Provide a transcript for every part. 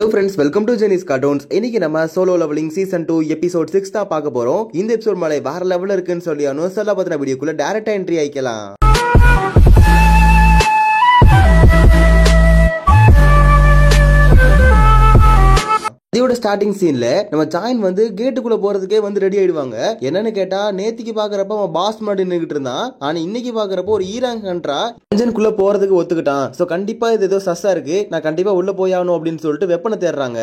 Hello friends, welcome to Jenny's Cartoons. இன்னைக்கு நம்ம solo levelling season 2 episode 6 தான் பார்க்க போறோம். இந்த எபிசோட் மேலே வேற லெவல்ல இருக்குன்னு சொல்லி அனௌன்ஸ்ல பத்தின வீடியோக்குள்ள டைரக்டா என்ட்ரி ஆயிக்கலாம். இதோட ஸ்டார்டிங் சீன்ல நம்ம ஜாயின் வந்து கேட்டுக்குள்ள போறதுக்கே வந்து ரெடி ஆயிடுவாங்க. என்னன்னு கேட்டா நேத்திக்கு பாக்குறப்ப அவன் பாஸ் முன்னாடி நின்னுட்டு இருந்தான். ஆனா இன்னைக்கு பாக்குறப்போ ஒரு ஈரான் கண்ட்ரா இன்ஜின்குள்ள போறதுக்கு ஒத்துக்கிட்டான். சோ கண்டிப்பா இது ஏதோ சஸ்ஸா இருக்கு, நான் கண்டிப்பா உள்ள போய் ஆகணும் அப்படின்னு சொல்லிட்டு வெப்பனை தேடுறாங்க.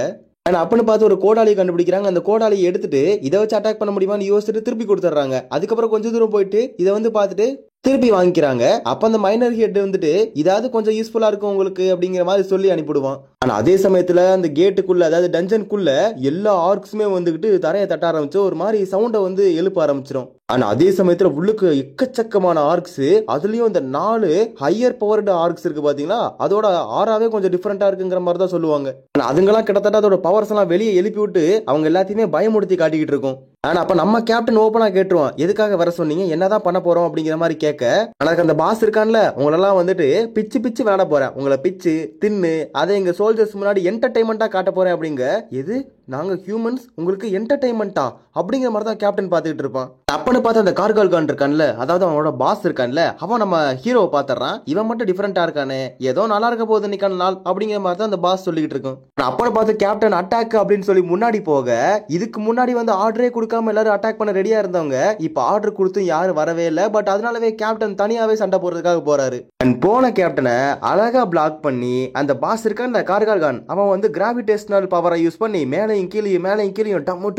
அப்பன்னு பார்த்து ஒரு கோடாலியை கண்டுபிடிக்கிறாங்க. அந்த கோடாலியை எடுத்துட்டு இதை வச்சு அட்டாக் பண்ண முடியுமான்னு யோசிச்சுட்டு திருப்பி கொடுத்துட்றாங்க. அதுக்கப்புறம் கொஞ்சம் தூரம் போயிட்டு இதை வந்து பார்த்துட்டு திருப்பி வாங்கிக்கிறாங்க. அப்ப அந்த மைனர் ஹெட் வந்துட்டு இதாவது கொஞ்சம் யூஸ்ஃபுல்லா இருக்கும் உங்களுக்கு அப்படிங்கிற மாதிரி சொல்லி அனுப்பிடுவான். ஆனா அதே சமயத்துல அந்த கேட்டுக்குள்ள அதாவது டஞ்சனுக்குள்ள எல்லா ஆர்க்ஸுமே வந்துகிட்டு தரையை தட்ட ஆரம்பிச்சு ஒரு மாதிரி சவுண்டை வந்து எழுப்ப ஆரம்பிச்சிடும். ஆனா அதே சமயத்துல உள்ளுக்கு எக்கச்சக்கமான ஆர்க்ஸ், அதுலயும் இந்த 4 ஹையர் பவர்டு ஆர்க்ஸ் இருக்கு பாத்தீங்களா, அதோட ஆறாவே கொஞ்சம் டிஃபரெண்டா இருக்குங்கிற மாதிரி தான் சொல்லுவாங்க. அதுங்கெல்லாம் கிட்டத்தட்ட அதோட பவர்ஸ் எல்லாம் வெளியே எழுப்பி விட்டு அவங்க எல்லாத்தையுமே பயமுடுத்தி காட்டிக்கிட்டு இருக்கும். ஆனா அப்ப நம்ம கேப்டன் ஓப்பனா கேட்டுருவான், எதுக்காக வர சொன்னீங்க, என்னதான் பண்ண போறோம் அப்படிங்கிற மாதிரி கேட்க, ஆனா அந்த பாஸ் இருக்கான்ல உங்களெல்லாம் வந்துட்டு பிச்சு பிச்சு விளையாட போறேன், உங்களை பிச்சு தின்னு அதை எங்க சோல்ஜர்ஸ் முன்னாடி என்டர்டைன்மெண்டா காட்ட போறேன் அப்படிங்க. எது நாங்க ஹியூமன்ஸ் உங்களுக்கு என்டர்டைன்மெண்டா அப்படிங்கிற மாதிரி தான் கேப்டன் பார்த்துக்கிட்டு இருப்பான். அப்பன்னு பார்த்து அந்த கார்கால் கான் இருக்கான்ல, அதாவது அவனோட பாஸ் இருக்கான்ல, அவன் நம்ம ஹீரோவை பாத்துறான். இவன் மட்டும் டிஃபரெண்டா இருக்கானே, ஏதோ நல்லா இருக்க போகுது நிக்கான நாள் அப்படிங்கிற மாதிரி தான் அந்த பாஸ் சொல்லிக்கிட்டு இருக்கும். அப்பன்னு பார்த்து கேப்டன் அட்டாக் அப்படின்னு சொல்லி முன்னாடி போக, இதுக்கு முன்னாடி வந்து ஆர்டரே கொடுக்காம எல்லாரும் அட்டாக் பண்ண ரெடியா இருந்தவங்க இப்ப ஆர்டர் கொடுத்தும் யாரும் வரவே இல்லை. பட் அதனாலவே கேப்டன் தனியாவே சண்டை போடுறதுக்காக போறாரு. போன கேப்டனை அழகா பிளாக் பண்ணி அந்த பாஸ் இருக்கான் இந்த கார்கால் கான், அவன் வந்து கிராவிடேஷனல் பவரை யூஸ் பண்ணி மேலையும் கீழையும் டம்மு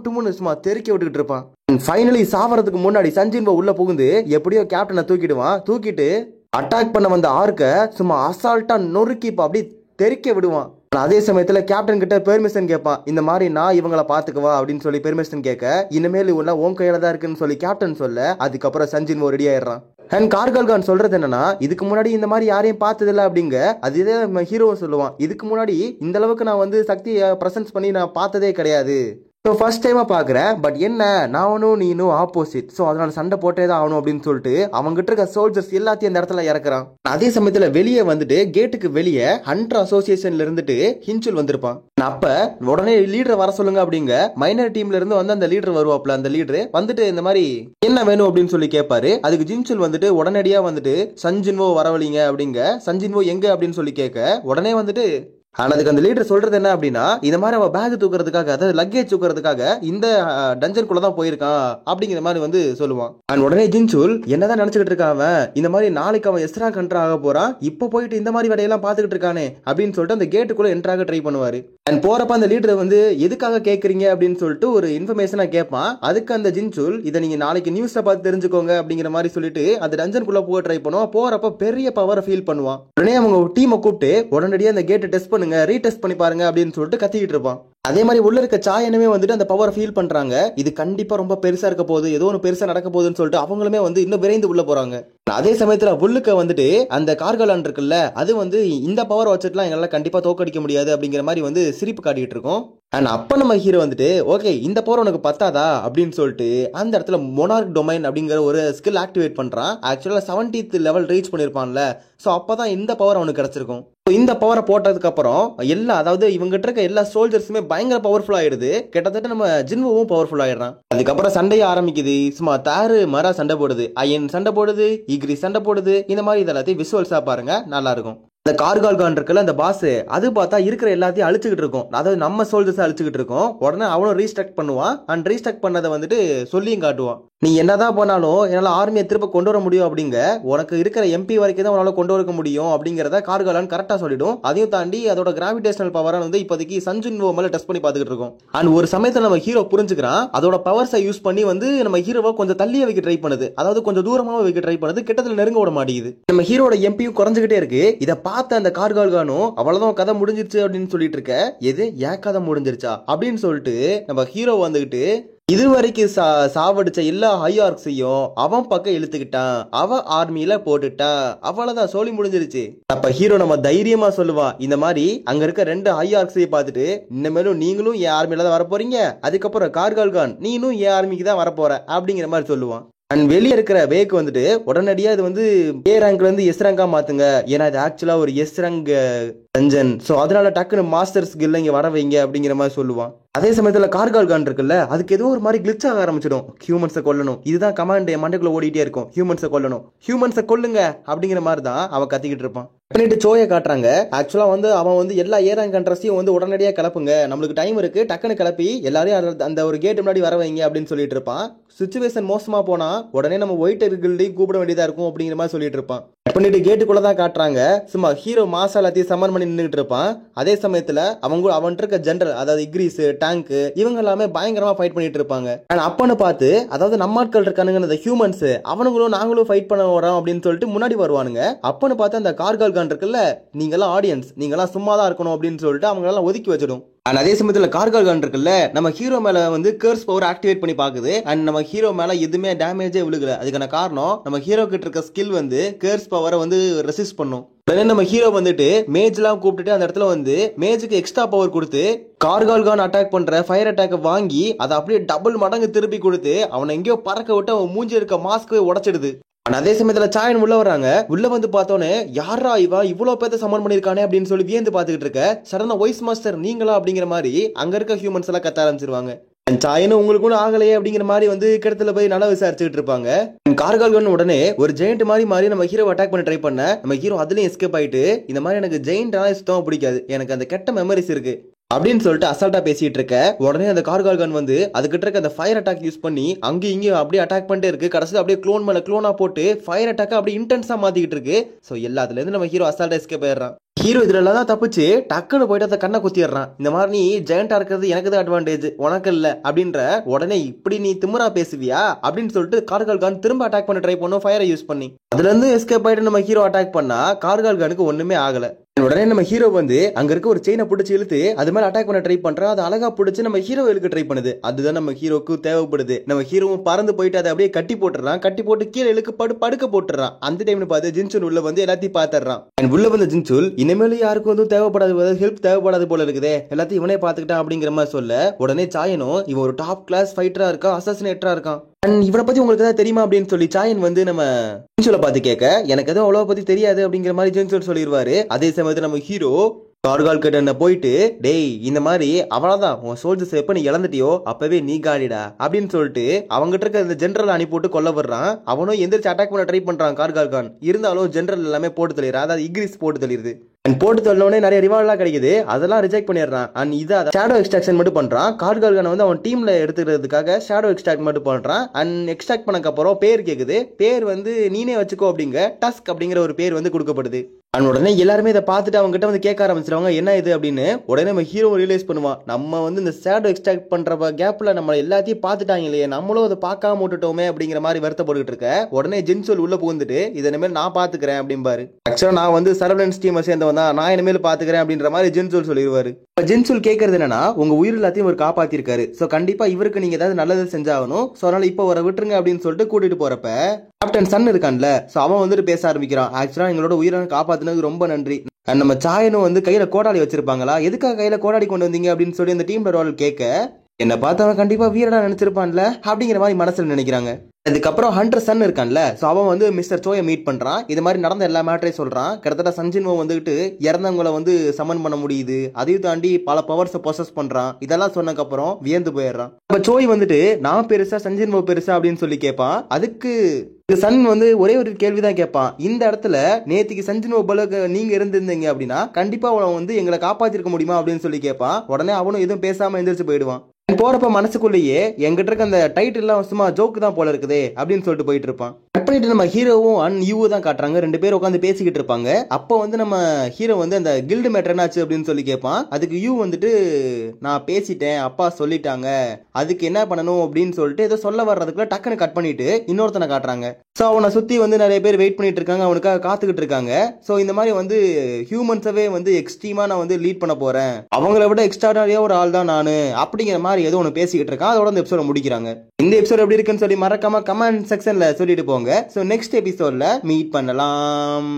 டும்முன்னு சும்மா தெறிக்க விட்டுக்கிட்டு இருப்பான். ஃபைனலி சாவறதுக்கு முன்னாடி சஞ்சின் உள்ள புகுந்து எப்படியோ கேப்டனை தூக்கிடுவான். தூக்கிட்டு அட்டாக் பண்ண வந்த ஆர்க்க சும்மா அசால்ட்டா நொறுக்கி அப்படி தெறிக்க விடுவான். அதே சமயத்துல கேப்டன் கிட்ட பெர்மிஷன் கேட்பான், இந்த மாதிரி நான் இவங்களை பாத்துக்குவா அப்படின்னு சொல்லி பெர்மிஷன் கேட்க, இனிமேல் உள்ள உன் கையில தான் இருக்குன்னு சொல்லி கேப்டன் சொல்ல, அதுக்கப்புறம் சஞ்சின் ரெடி ஆயிடுறான். அண்ட் கார்கால் கான் சொல்றது என்னன்னா, இதுக்கு முன்னாடி இந்த மாதிரி யாரையும் பார்த்ததில்ல அப்படிங்க. அது இதே ஹீரோவும் சொல்லுவான், இதுக்கு முன்னாடி இந்த அளவுக்கு நான் வந்து சக்தியை பிரசன்ஸ் பண்ணி நான் பார்த்ததே கிடையாது, ஸோ ஃபர்ஸ்ட் டைமா பார்க்குறேன். பட் என்ன நானும் நீனும் ஆப்போசிட், ஸோ அதனால சண்டை போட்டே தான் ஆகணும் அப்படின்னு சொல்லிட்டு அவங்ககிட்ட இருக்க சோல்ஜர்ஸ் எல்லாத்தையும் அந்த இடத்துல இறக்குறான். அதே சமயத்தில் வெளியே வந்துட்டு கேட்டுக்கு வெளியே ஹண்டர் அசோசியேஷன்ல இருந்துட்டு ஹின்சுல் வந்திருப்பான். அப்ப உடனே லீடரை வர சொல்லுங்க அப்படிங்க. மைனர் டீம்ல இருந்து வந்து அந்த லீடர் வருவாப்ல. அந்த லீடர் வந்துட்டு இந்த மாதிரி என்ன வேணும் அப்படின்னு சொல்லி கேட்பாரு. அதுக்கு ஜின்சுல் வந்துட்டு உடனடியா வந்துட்டு சஞ்சின்வோ வரவழிங்க அப்படிங்க. சஞ்சின்வோ எங்க அப்படின்னு சொல்லி கேட்க, உடனே வந்துட்டு அதுக்கு அந்த லீடர் சொல்றது என்ன அப்படின்னா, இந்த மாதிரி அவன் பேக் தூக்குறதுக்காக அதாவது லக்கேஜ் தூக்குறதுக்காக இந்த டஞ்சனுக்குள்ள தான் போயிருக்கான் அப்படிங்கிற மாதிரி வந்து சொல்லுவான். அண்ட் உடனே ஜின்சுல் என்னதான் நினைச்சுக்கிட்டு இருக்கான், இந்த மாதிரி நாளைக்கு அவன் எஸ்ரா கண்ட்ரா ஆக போறான், இப்போ போயிட்டு இந்த மாதிரி வேலையெல்லாம் பார்த்துக்கிட்டு இருக்கானே அப்படின்னு சொல்லிட்டு அந்த கேட்டுக்குள்ள என்ட்ராக ட்ரை பண்ணுவாரு. அண்ட் போறப்ப அந்த லீடர் வந்து எதுக்காக கேட்கறீங்க அப்படின்னு சொல்லிட்டு ஒரு இன்ஃபர்மேஷனா கேட்பான். அதுக்கு அந்த ஜின்சுல் இதை நீங்க நாளைக்கு நியூஸ்ல பார்த்து தெரிஞ்சுக்கோங்க அப்படிங்கிற மாதிரி சொல்லிட்டு அந்த டஞ்சனுக்குள்ள போக ட்ரை பண்ணுவான். போறப்ப பெரிய பவரை ஃபீல் பண்ணுவான். உடனே அவங்க டீமை கூப்பிட்டு உடனடியாக அந்த கேட்டை டெஸ்ட் பண்ணு, ரீடெஸ்ட் பண்ணி பாருங்க அப்படின்னு சொல்லிட்டு கத்திக்கிட்டு இருப்பான். அதே மாதிரி உள்ள இருக்க சாயனமே வந்துட்டு அந்த பவரை ஃபீல் பண்றாங்க. இது கண்டிப்பா ரொம்ப பெருசா இருக்க போகுது, ஏதோ ஒன்று பெருசா நடக்க போகுதுன்னு சொல்லிட்டு அவங்களுமே வந்து இன்னும் விரைந்து உள்ள போறாங்க. அதே சமயத்துல உள்ளுக்க வந்துட்டு அந்த கார்காலான் இருக்குல்ல, அது வந்து இந்த பவர் வச்சுட்டுலாம் எங்களால கண்டிப்பா தோக்கடிக்க முடியாது அப்படிங்கிற மாதிரி வந்து சிரிப்பு காட்டிட்டு இருக்கோம். அண்ட் அப்ப நம்ம ஹீரோ வந்துட்டு ஓகே இந்த பவர் உனக்கு பத்தாதா அப்படின்னு சொல்லிட்டு அந்த இடத்துல மொனார்க் டொமைன் அப்படிங்கிற ஒரு ஸ்கில் ஆக்டிவேட் பண்றான். ஆக்சுவலா 70th லெவல் ரீச் பண்ணிருப்பான்ல, சோ அப்பதான் இந்த பவர் அவனுக்கு கிடைச்சிருக்கும். இந்த பவரை போட்டதுக்கு அப்புறம் எல்லா அதாவது இவங்கிட்ட இருக்க எல்லா சோல்ஜர்ஸுமே பயங்கர பவர்ஃபுல் ஆயிடுது. கிட்டத்தட்ட நம்ம ஜின்வோவும் பவர்ஃபுல் ஆயிடுறான். அதுக்கப்புறம் சண்டையை ஆரம்பிக்குது. சும்மா தாரு மரா சண்டை போடுது, அயன் சண்டை போடுது, இக்ரி சண்டை போடுது. இந்த மாதிரி இதெல்லாத்தையும் விசுவல்ஸா பாருங்க, நல்லா இருக்கும். இந்த கார்கால் கான் இருக்குல்ல அந்த பாஸ், அது பார்த்தா இருக்கிற எல்லாத்தையும் அழிச்சுக்கிட்டு இருக்கும். அதாவது நம்ம சோல்ஜர்ஸ் அழிச்சுக்கிட்டு இருக்கோம். உடனே அவனும் ரீஸ்ட்ரக்ட் பண்ணுவான். அண்ட் ரீஸ்ட்ரக்ட் பண்ணதை வந்துட்டு சொல்லியும் காட்டுவான், நீ என்னதான் பண்ணாலும் என்னால ஆர்மியை திரும்ப கொண்டு வர முடியும் அப்படிங்க, உனக்கு இருக்கிற எம்பி வரைக்கும் தான் உன்னால கொண்டு வர முடியும் அப்படிங்கறத கார்காலான் கரெக்டா சொல்லிடும். அதையும் தாண்டி அதோட கிராவிடேஷனல் பவரை வந்து இப்போதைக்கு சஞ்சின்வோ மேல டெஸ்ட் பண்ணி பார்த்துக்கிட்டு இருக்கோம். அண்ட் ஒரு சமயத்துல நம்ம ஹீரோ புரிஞ்சுக்கிறான், அதோட பவர்ஸை யூஸ் பண்ணி வந்து நம்ம ஹீரோவை கொஞ்சம் தள்ளியே வைக்க ட்ரை பண்ணுது, அதாவது கொஞ்சம் தூரமாக வைக்க ட்ரை பண்ணுது, கிட்டத்துல நெருங்க விட மாட்டேங்குது. நம்ம ஹீரோட எம்பியும் குறைஞ்சுக்கிட்டே இருக்கு. இதை பார்த்த அந்த கார்கால் கானும் அவ்வளவுதான் கதை முடிஞ்சிருச்சு அப்படின்னு சொல்லிட்டு இருக்க, எது ஏன் கதை முடிஞ்சிருச்சா அப்படின்னு சொல்லிட்டு நம்ம ஹீரோ வந்துகிட்டு இதுவரைக்கும் சாவடிச்ச எல்லா ஹையார்க்ஸையும் அவன் பக்கம் இழுத்துக்கிட்டான், அவன் ஆர்மியில போட்டுட்டா, அவ்வளவுதான் சோலி முடிஞ்சிருச்சு. அப்ப ஹீரோ நம்ம தைரியமா சொல்லுவான், இந்த மாதிரி அங்க இருக்க 2 ஹையார்க்ஸையும் பார்த்துட்டு இனிமேலும் நீங்களும் என் ஆர்மியில தான் வரப்போறீங்க, அதுக்கப்புறம் கார்கால் கான் நீனும் என் ஆர்மிக்கு தான் வரப்போற அப்படிங்கிற மாதிரி சொல்லுவான். அண்ட் வெளியே இருக்கிற வேக்கு வந்துட்டு உடனடியாக இது வந்து ஏ ரேங்க்ல இருந்து எஸ் ரேங்கா மாத்துங்க, ஏன்னா இது ஆக்சுவலா ஒரு எஸ் ரேங்க் ரஞ்சன். ஸோ அதனால டக்குன்னு மாஸ்டர் ஸ்கில் இங்கே வர வைங்க அப்படிங்கிற மாதிரி சொல்லுவான். அதே சமயத்தில் கார்கால் கான் இருக்குல்ல, அதுக்கு ஏதோ ஒரு மாதிரி கிளிச் ஆக ஆரம்பிச்சிடும். ஹியூமன்ஸை கொல்லணும், இதுதான் கமாண்ட் என் மண்டைக்குள்ள ஓடிட்டே இருக்கும். ஹியூமன்ஸை கொல்லணும், ஹியூமன்ஸை கொல்லுங்க அப்படிங்கிற மாதிரி தான் அவன் கத்திக்கிட்டு இருப்பான். பண்ணிட்டு சோயை காட்டுறாங்க. ஆக்சுவலா வந்து அவன் வந்து எல்லா ஏராங் கண்ட்ரஸையும் வந்து உடனடியாக கிளப்புங்க, நம்மளுக்கு டைம் இருக்கு, டக்குன்னு கிளப்பி எல்லாரையும் அந்த ஒரு கேட் முன்னாடி வர வைங்க அப்படின்னு சொல்லிட்டு இருப்பான். சுச்சுவேஷன் மோசமா போனா உடனே நம்ம ஒயிட் கில்டையும் கூப்பிட வேண்டியதா இருக்கும் அப்படிங்கிற மாதிரி சொல்லிட்டு இருப்பான். பண்ணிட்டு கேட்டுக்குள்ள தான் காட்டுறாங்க. சும்மா ஹீரோ மாசா எல்லாத்தையும் சமன் பண்ணி நின்றுட்டு இருப்பான். அதே சமயத்துல அவன் இருக்க ஜெனரல், அதாவது இக்ரீஸ், டேங்க், இவங்க எல்லாமே பயங்கரமா ஃபைட் பண்ணிட்டு இருப்பாங்க. அப்பன்னு பார்த்து, அதாவது நம்ம ஆட்கள் இருக்கானுங்க அந்த ஹியூமன்ஸ், அவனுங்களும் நாங்களும் ஃபைட் பண்ண வரோம் அப்படின்னு சொல்லிட்டு முன்னாடி வருவானுங்க. அப்பன்னு பார்த்து அந்த கார்கால் கான் இருக்குல்ல, நீங்கெல்லாம் ஆடியன்ஸ், நீங்கெல்லாம் சும்மா தான் இருக்கணும் அப்படின்னு சொல்லிட்டு அவங்க எல்லாம் ஒதுக்கி வச்சிடும். அண்ட் அதே சமயத்தில் கார்கால் கான் இருக்குல்ல, நம்ம ஹீரோ மேல வந்து கர்ஸ் பவர் ஆக்டிவேட் பண்ணி பாக்குது. அண்ட் நம்ம ஹீரோ மேல எதுவுமே டேமேஜே விழுகல. அதுக்கான காரணம் நம்ம ஹீரோ கிட்ட இருக்க ஸ்கில் வந்து கர்ஸ் பவரை வந்து ரெசிஸ்ட் பண்ணும். உடனே நம்ம ஹீரோ வந்துட்டு மேஜ்லாம் கூப்பிட்டுட்டு அந்த இடத்துல வந்து மேஜுக்கு எக்ஸ்ட்ரா பவர் கொடுத்து கார்கால் கான் அட்டாக் பண்ற ஃபயர் அட்டாக் வாங்கி அதை அப்படியே டபுள் மடங்கு திருப்பி கொடுத்து அவனை எங்கேயோ பறக்க விட்டு அவன் மூஞ்சி இருக்க மாஸ்கை உடைச்சிடுது. அதே சமயத்துல சாயன் உள்ள வராங்க. உள்ள வந்து பார்த்தோன்னே யாரா இவா இவ்வளவு பேர்த்த சமன் பண்ணிருக்கானே அப்படின்னு சொல்லி வியந்து பாத்துக்கிட்டு இருக்க. சடனா வாய்ஸ் மாஸ்டர் நீங்களா அப்படிங்கிற மாதிரி அங்க இருக்க ஹியூமன்ஸ் எல்லாம் கத்த ஆரம்பிச்சிருவாங்க. சாயனும் உங்களுக்கு ஒன்றும் ஆகலையே அப்படிங்கிற மாதிரி வந்து கிடத்துல போய் நல்லா விசாரிச்சுட்டு இருப்பாங்க. கார்கால் கான் உடனே ஒரு ஜெயிண்ட் மாதிரி நம்ம ஹீரோ அட்டாக் பண்ண ட்ரை பண்ண நம்ம ஹீரோ அதுலயும் எஸ்கேப் ஆயிட்டு, இந்த மாதிரி எனக்கு ஜெயிண்ட் சுத்தமா பிடிக்காது, எனக்கு அந்த கெட்ட மெமரிஸ் இருக்கு அப்படின்னு சொல்லிட்டு அசால்ட்டா பேசிட்டு இருக்க. உடனே அந்த கார்கால் கான் வந்து அதுக்கிட்ட இருக்க அந்த ஃபயர் அட்டாக் யூஸ் பண்ணி அங்கேயும் இங்கேயும் அப்படியே அட்டாக் பண்ணிட்டே இருக்கு. கடைசியில் அப்படியே க்ளோன் மேல க்ளோனா போட்டு ஃபயர் அட்டாக் அப்படியே இன்டென்ஸா மாத்திக்கிட்டு இருக்கு. ஸோ எல்லாத்துல இருந்து நம்ம ஹீரோ அசால்ட்டா எஸ்கேப் ஆயிடுறான். ஹீரோ இதுல தான் தப்பிச்சு டக்குன்னு போயிட்டு அந்த கண்ணை குத்திடுறான். இந்த மாதிரி நீ ஜெயண்டா இருக்கிறது எனக்கு தான் அட்வான்டேஜ், உனக்கு இல்ல அப்படின்ற. உடனே இப்படி நீ திமுறா பேசுவியா அப்படின்னு சொல்லிட்டு கார்கால் கான் திரும்ப அட்டாக் பண்ண ட்ரை பண்ணும் ஃபயரை யூஸ் பண்ணி. அதுல இருந்து எஸ்கேப் ஆயிட்டு நம்ம ஹீரோ அட்டாக் பண்ணா கார்கால் கானுக்கு ஒண்ணுமே ஆகல. உடனே நம்ம ஹீரோ வந்து அங்க இருக்க ஒரு செயினை பிடிச்சி இழுத்து அது மேல அட்டாக் பண்ண ட்ரை பண்றான். அது அழகா பிடிச்சி நம்ம ஹீரோ இழுக்க ட்ரை பண்ணுது. அதுதான் நம்ம ஹீரோக்கு தேவைப்படுது. நம்ம ஹீரோவும் பறந்து போயிட்டு அதை அப்படியே கட்டி போட்டுறான். கட்டி போட்டு கீழே இழுக்கு படுக்க போட்டுறான். அந்த டைம்ல பார்த்து ஜின்சுல் உள்ள வந்து எல்லாத்தையும் பாத்துறான். உள்ள வந்து ஜின்சுல் இனிமேலும் யாருக்கும் வந்து தேவைப்படாது, ஹெல்ப் தேவைப்படாது போல இருக்குதே, எல்லாத்தையும் இவனே பாத்துக்கிட்டான் அப்படிங்கிற மாதிரி சொல்ல, உடனே சாயனும் இவன் ஒரு டாப் கிளாஸ் ஃபைட்டரா இருக்கான், அசாசினேட்டரா இருக்கான், இவனை பத்தி உங்களுக்கு ஏதாவது தெரியுமா அப்படின்னு சொல்லி சாயன் வந்து நம்ம ஜின்சுலை பார்த்து கேட்க, எனக்கு எதுவும் அவ்வளவு பத்தி தெரியாது அப்படிங்கிற மாதிரி ஜின்சுல் சொல்லிடுவாரு. அதே சமயத்தில் நம்ம ஹீரோ கார்கால் கிட்ட போயிட்டு, டேய் இந்த மாதிரி அவ்வளவுதான் உன் சோல்ஜர்ஸ் எப்ப நீ இழந்துட்டியோ அப்பவே நீ காலிடா அப்படின்னு சொல்லிட்டு அவங்ககிட்ட இருக்க இந்த ஜெனரல் அனுப்பிட்டு கொல்ல வர்றான். அவனும் எந்திரிச்சு அட்டாக் பண்ண ட்ரை பண்றான் கார்கால் கான். இருந்தாலும் ஜெனரல் எல்லாமே போட்டு தள்ளிடுறான். அதாவது இக்ரிஸ் போட்டு தள்ளிடுது. போட்டு தள்ளனே நிறைய ரிவார்ட்லாம் கிடைக்குது, அதெல்லாம் ரிஜெக்ட் பண்ணிடுறான். அண்ட் இதை ஷேடோ எக்ஸ்ட்ராக்ஷன் மட்டும் பண்றான். கார்கால் கான் வந்து அவன் டீம்ல எடுத்துக்கிறதுக்காக ஷேடோ எக்ஸ்ட்ராக்ட் மட்டும் பண்றான். அண்ட் எக்ஸ்ட்ராக்ட் பண்ணக்கு அப்புறம் பேர் கேக்குது. பேர் வந்து நீனே வச்சுக்கோ அப்படிங்க டஸ்க் அப்படிங்கிற ஒரு பேர் வந்து கொடுக்கப்படுது. அண்ட் உடனே எல்லாருமே இதை பார்த்துட்டு அவங்க கிட்ட வந்து கேட்க ஆரம்பிச்சிருவாங்க என்ன இது அப்படின்னு. உடனே நம்ம ஹீரோ ரியலைஸ் பண்ணுவான், நம்ம வந்து இந்த ஷேடோ எக்ஸ்ட்ராக்ட் பண்ற கேப்ல நம்ம எல்லாத்தையும் பார்த்துட்டாங்க இல்லையே, நம்மளும் அதை பார்க்காம விட்டுட்டோமே அப்படிங்கிற மாதிரி வருத்தப்பட்டு இருக்க. உடனே ஜின்சுல் உள்ள புகுந்துட்டு இதை இனிமேல் நான் பாத்துக்கிறேன் அப்படிம்பாரு. ஆக்சுவலா நான் வந்து சரவணன்ஸ் டீமை சேர்ந்தவன் தான், நான் இனிமேல் பாத்துக்கிறேன் அப்படின்ற மாதிரி ஜின்சுல் சொல்லிடுவாரு. ஜின்சுல் கேட்கறது என்னன்னா, உங்க உயிர் எல்லாத்தையும் ஒரு காப்பாத்திருக்காரு, சோ கண்டிப்பா இவருக்கு நீங்க ஏதாவது நல்லது செஞ்சாகணும், சோ அதனால இப்ப வர விட்டுருங்க அப்படின்னு சொல்லிட்டு கூட்டிட்டு போறப்ப கேப்டன் சன் இருக்கான்ல, சோ அவன் வந்துட்டு பேச ஆரம்பிக்கிறான். ஆக்சுவலா எங்களோட உயிரை காப்பாத்தினதுக்கு ரொம்ப நன்றி. நம்ம சாயனும் வந்து கையில கோடாலி வச்சிருப்பாங்களா, எதுக்காக கையில கோடாலி கொண்டு வந்தீங்க அப்படின்னு சொல்லி அந்த டீம் ரோல் கேட்க, என்ன பார்த்தவன் கண்டிப்பா வீரடா நினைச்சிருப்பான்ல அப்படிங்கிற மாதிரி மனசுல நினைக்கிறாங்க. அதுக்கப்புறம் ஹண்டர் சன் இருக்கான்ல, சோ அவன் வந்து மிஸ்டர் சோயை மீட் பண்றான். இது மாதிரி நடந்த எல்லா மேட்டரையும் சொல்றான். கிட்டத்தட்ட சன்ஜின்வோ வந்துட்டு இறந்தவங்களை வந்து சமன் பண்ண முடியுது, அதையும் தாண்டி பல பவர்ஸை பொசஸ் பண்றான். இதெல்லாம் சொன்னதுக்கு அப்புறம் வியந்து போயிடுறான். அப்ப சோய் வந்துட்டு நான் பெருசா சன்ஜின்வோ பெருசா அப்படின்னு சொல்லி கேட்பான். அதுக்கு சன் வந்து ஒரே ஒரு கேள்விதான் கேட்பான், இந்த இடத்துல நேத்திக்கு சன்ஜின்வோ பலக நீங்க இருந்திருந்தீங்க அப்படின்னா கண்டிப்பா அவன் வந்து எங்களை காப்பாத்திருக்க முடியுமா அப்படின்னு சொல்லி கேட்பான். உடனே அவனும் எதுவும் பேசாம எந்திரிச்சு போயிடுவான். போறப்ப மனசுக்குள்ளேயே எங்கிட்ட இருக்க அந்த டைட்டில் எல்லாம் சும்மா ஜோக்கு தான் போல இருக்குதே அப்படின்னு சொல்லிட்டு போயிட்டு இருப்பான். கட் பண்ணிட்டு நம்ம ஹீரோவும் அண்ட் யூ தான் காட்டுறாங்க. ரெண்டு பேரும் உட்காந்து பேசிக்கிட்டு இருப்பாங்க. அப்போ வந்து நம்ம ஹீரோ வந்து அந்த கில்டு மேட்டர் என்னாச்சு அப்படின்னு சொல்லி கேட்பான். அதுக்கு யூ வந்துட்டு நான் பேசிட்டேன், அப்பா சொல்லிட்டாங்க, அதுக்கு என்ன பண்ணணும் அப்படின்னு சொல்லிட்டு ஏதோ சொல்ல வர்றதுக்குள்ள டக்குன்னு கட் பண்ணிட்டு இன்னொருத்தனை காட்டுறாங்க. ஸோ அவனை சுத்தி வந்து நிறைய பேர் வெயிட் பண்ணிட்டு இருக்காங்க, அவனுக்காக காத்துக்கிட்டு இருக்காங்க. ஸோ இந்த மாதிரி வந்து ஹியூமன்ஸவே வந்து எக்ஸ்ட்ரீமா நான் வந்து லீட் பண்ண போறேன், அவங்கள விட எக்ஸ்ட்ராடனரியா ஒரு ஆள் தான் நானு அப்படிங்கிற மாதிரி ஏதோ ஒன்று பேசிக்கிட்டு இருக்கான். அதோட இந்த எபிசோட முடிக்கிறாங்க. இந்த எபிசோட் எப்படி இருக்குன்னு சொல்லி மறக்காம கமெண்ட் செக்ஷன்ல சொல்லிட்டு போங்க. ஸோ நெக்ஸ்ட் எபிசோட்ல மீட் பண்ணலாம்.